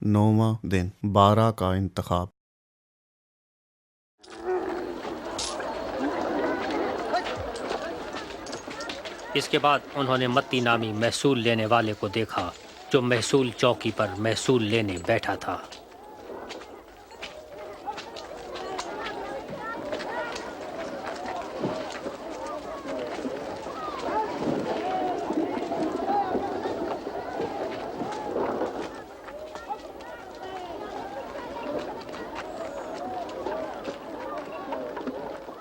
9वां दिन 12 का इंतखाब। इसके बाद उन्होंने मत्ती नामी महसूल लेने वाले को देखा, जो महसूल चौकी पर महसूल लेने बैठा था।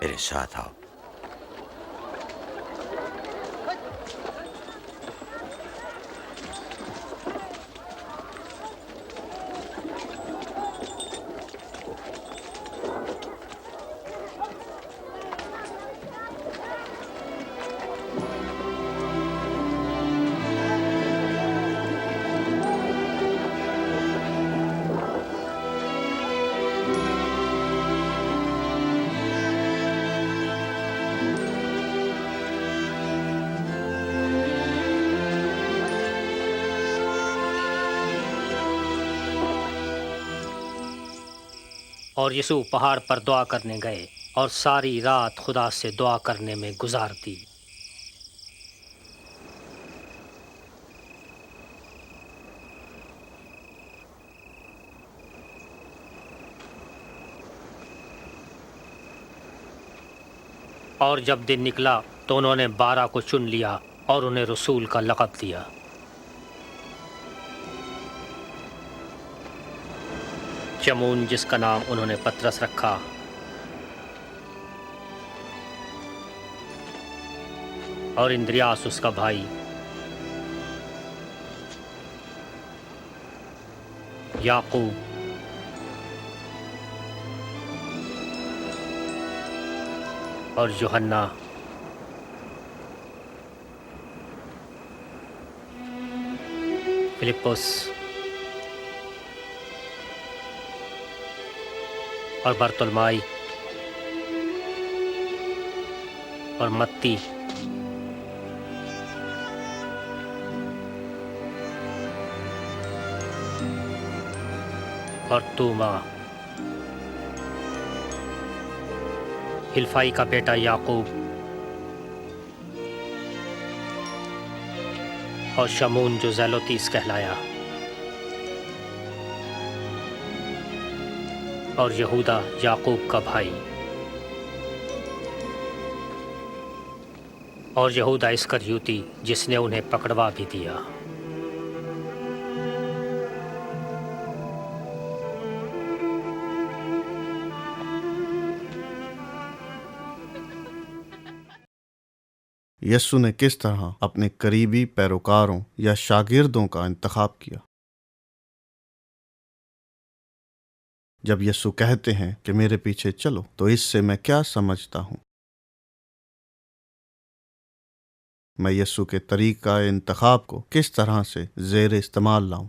मेरे साथ आओ। और यीशु पहाड़ पर दुआ करने गए और सारी रात खुदा से दुआ करने में गुजार दी। और जब दिन निकला तो उन्होंने 12 को चुन लिया और उन्हें रसूल का लक़ब दिया। शमून, जिसका नाम उन्होंने पतरस रखा, और इंद्रियास उसका भाई, याकूब, और यूहन्ना, फिलिप्पुस, और बरतुल्माई, और मत्ती, और तूमा, हिल्फाई का बेटा याकूब, और शमून जो ज़ेलोतीस कहलाया, और यहूदा याकूब का भाई, और यहूदा इस्करियोती जिसने उन्हें पकड़वा भी दिया। यीशु ने किस तरह अपने करीबी पैरोकारों या शागिर्दों का इंतखाब किया। जब यीशु कहते हैं कि मेरे पीछे चलो, तो इससे मैं क्या समझता हूँ? मैं यीशु के तरीका इंतखाब को किस तरह से ज़ेर इस्तेमाल लाऊं?